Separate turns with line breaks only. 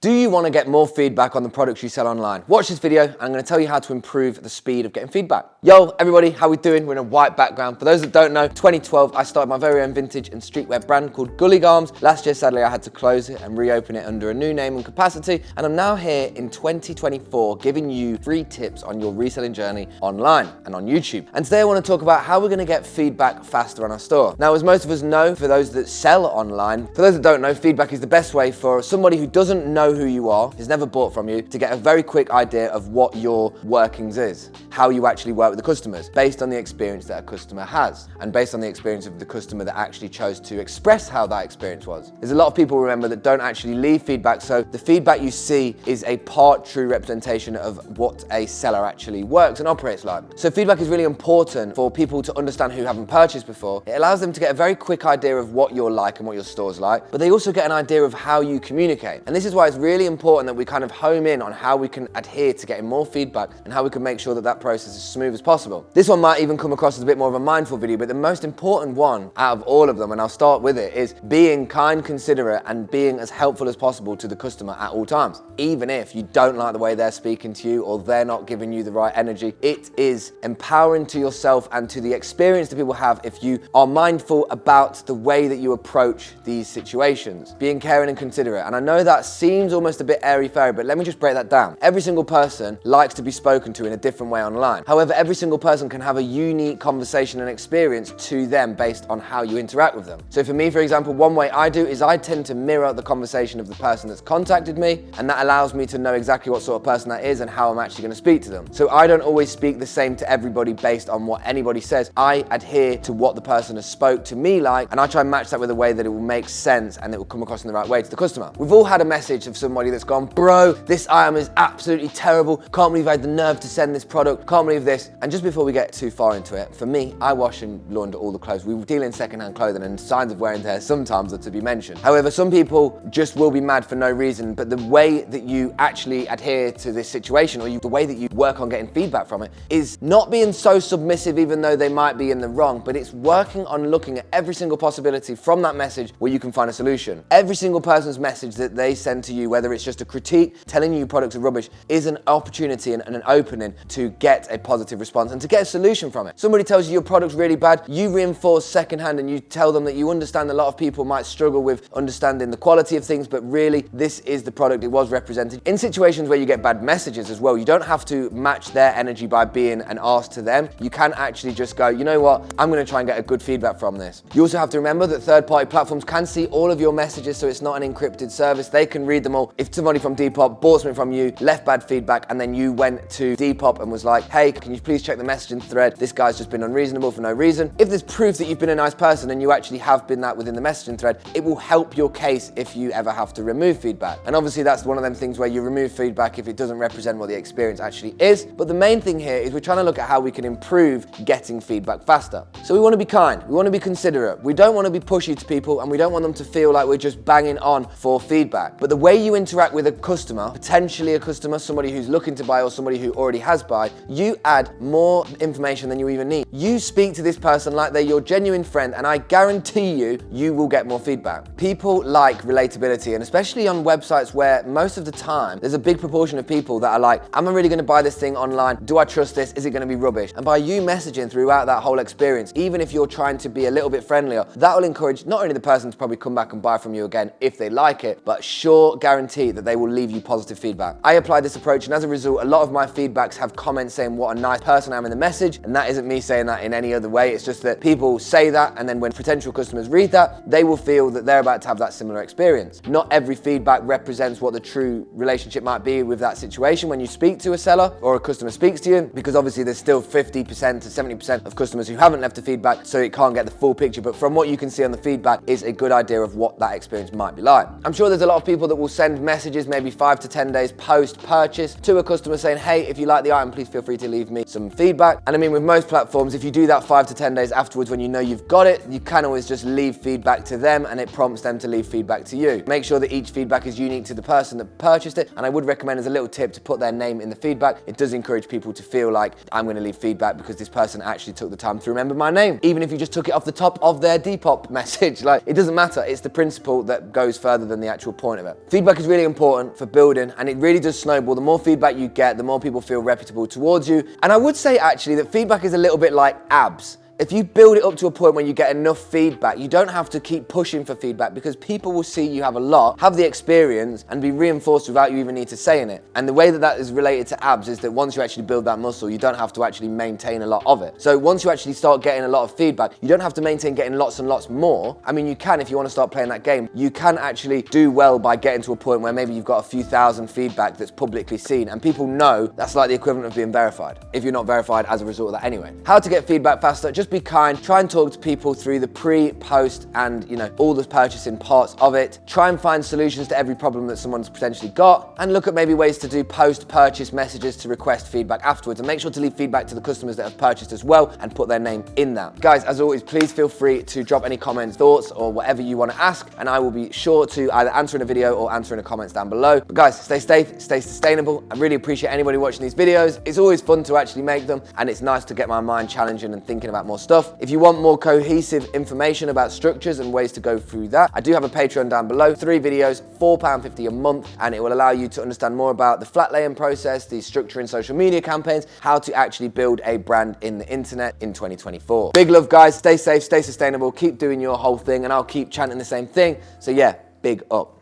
Do you want to get more feedback on the products you sell online? Watch this video and I'm going to tell you how to improve the speed of getting feedback. Yo, everybody, how we doing? We're in a white background. For those that don't know, 2012, I started my very own vintage and streetwear brand called Gully Garms. Last year, sadly, I had to close it and reopen it under a new name and capacity. And I'm now here in 2024 giving you free tips on your reselling journey online and on YouTube. And today I want to talk about how we're going to get feedback faster on our store. Now, as most of us know, for those that sell online, for those that don't know, feedback is the best way for somebody who doesn't know who you are, has never bought from you, to get a very quick idea of what your workings is, how you actually work with the customers, based on the experience that a customer has, and based on the experience of the customer that actually chose to express how that experience was. There's a lot of people, remember, that don't actually leave feedback, so the feedback you see is a part true representation of what a seller actually works and operates like. So feedback is really important for people to understand who haven't purchased before. It allows them to get a very quick idea of what you're like and what your store's like, but they also get an idea of how you communicate. And this is why it's really important that we kind of home in on how we can adhere to getting more feedback and how we can make sure that that process is as smooth as possible. This one might even come across as a bit more of a mindful video, but the most important one out of all of them, and I'll start with it, is being kind, considerate, and being as helpful as possible to the customer at all times. Even if you don't like the way they're speaking to you or they're not giving you the right energy, it is empowering to yourself and to the experience that people have if you are mindful about the way that you approach these situations. Being caring and considerate. And I know that seems almost a bit airy-fairy, but let me just break that down. Every single person likes to be spoken to in a different way online. However, every single person can have a unique conversation and experience to them based on how you interact with them. So for me, for example, one way I do is I tend to mirror the conversation of the person that's contacted me, and that allows me to know exactly what sort of person that is and how I'm actually going to speak to them. So I don't always speak the same to everybody based on what anybody says. I adhere to what the person has spoke to me like, and I try and match that with a way that it will make sense and it will come across in the right way to the customer. We've all had a message of somebody that's gone, bro, this item is absolutely terrible. Can't believe I had the nerve to send this product. Can't believe this. And just before we get too far into it, for me, I wash and launder all the clothes. We deal in secondhand clothing, and signs of wear and tear sometimes are to be mentioned. However, some people just will be mad for no reason, but the way that you actually adhere to this situation, or the way that you work on getting feedback from it, is not being so submissive even though they might be in the wrong, but it's working on looking at every single possibility from that message where you can find a solution. Every single person's message that they send to you, whether it's just a critique, telling you products are rubbish, is an opportunity and an opening to get a positive response and to get a solution from it. Somebody tells you your product's really bad, you reinforce secondhand and you tell them that you understand a lot of people might struggle with understanding the quality of things, but really this is the product it was represented. In situations where you get bad messages as well, you don't have to match their energy by being an arse to them. You can actually just go, you know what, I'm going to try and get a good feedback from this. You also have to remember that third-party platforms can see all of your messages, so it's not an encrypted service. They can read them all. If somebody from Depop bought something from you, left bad feedback, and then you went to Depop and was like, hey, can you please check the messaging thread? This guy's just been unreasonable for no reason. If there's proof that you've been a nice person and you actually have been that within the messaging thread, it will help your case if you ever have to remove feedback. And obviously that's one of them things where you remove feedback if it doesn't represent what the experience actually is. But the main thing here is we're trying to look at how we can improve getting feedback faster. So we want to be kind, we want to be considerate, we don't want to be pushy to people, and we don't want them to feel like we're just banging on for feedback. But the way you interact with a customer, potentially a customer, somebody who's looking to buy or somebody who already has buy, you add more information than you even need. You speak to this person like they're your genuine friend, and I guarantee you, you will get more feedback. People like relatability, and especially on websites where most of the time there's a big proportion of people that are like, am I really going to buy this thing online? Do I trust this? Is it going to be rubbish? And by you messaging throughout that whole experience, even if you're trying to be a little bit friendlier, that will encourage not only the person to probably come back and buy from you again if they like it, but sure guarantee that they will leave you positive feedback. I apply this approach, and as a result, a lot of my feedbacks have comments saying what a nice person I am in the message, and that isn't me saying that in any other way. It's just that people say that, and then when potential customers read that, they will feel that they're about to have that similar experience. Not every feedback represents what the true relationship might be with that situation when you speak to a seller or a customer speaks to you, because obviously there's still 50% to 70% of customers who haven't left a feedback, so it can't get the full picture. But from what you can see on the feedback is a good idea of what that experience might be like. I'm sure there's a lot of people that will send messages maybe 5 to 10 days post-purchase to a customer saying, hey, if you like the item, please feel free to leave me some feedback. And I mean, with most platforms, if you do that 5 to 10 days afterwards when you know you've got it, you can always just leave feedback to them and it prompts them to leave feedback to you. Make sure that each feedback is unique to the person that purchased it, and I would recommend as a little tip to put their name in the feedback. It does encourage people to feel like I'm going to leave feedback because this person actually took the time to remember my name, even if you just took it off the top of their Depop message. Like, it doesn't matter. It's the principle that goes further than the actual point of it. Feedback Feedback is really important for building, and it really does snowball. The more feedback you get, the more people feel reputable towards you. And I would say actually that feedback is a little bit like abs. If you build it up to a point where you get enough feedback, you don't have to keep pushing for feedback, because people will see you have a lot, have the experience, and be reinforced without you even need to say in it. And the way that that is related to abs is that once you actually build that muscle, you don't have to actually maintain a lot of it. So once you actually start getting a lot of feedback, you don't have to maintain getting lots and lots more. I mean, you can if you want to start playing that game. You can actually do well by getting to a point where maybe you've got a few thousand feedback that's publicly seen, and people know that's like the equivalent of being verified, if you're not verified as a result of that anyway. How to get feedback faster? Just be kind, try and talk to people through the pre, post, and all the purchasing parts of it. Try and find solutions to every problem that someone's potentially got, and look at maybe ways to do post-purchase messages to request feedback afterwards, and make sure to leave feedback to the customers that have purchased as well and put their name in that. Guys, as always, please feel free to drop any comments, thoughts, or whatever you want to ask, and I will be sure to either answer in a video or answer in the comments down below. But guys, stay safe, stay sustainable. I really appreciate anybody watching these videos. It's always fun to actually make them, and it's nice to get my mind challenging and thinking about more stuff. If you want more cohesive information about structures and ways to go through that, I do have a Patreon down below, 3 videos, £4.50 a month, and it will allow you to understand more about the flat laying process, the structure in social media campaigns, how to actually build a brand in the internet in 2024. Big love, guys. Stay safe, stay sustainable, keep doing your whole thing, and I'll keep chanting the same thing. So yeah, big up.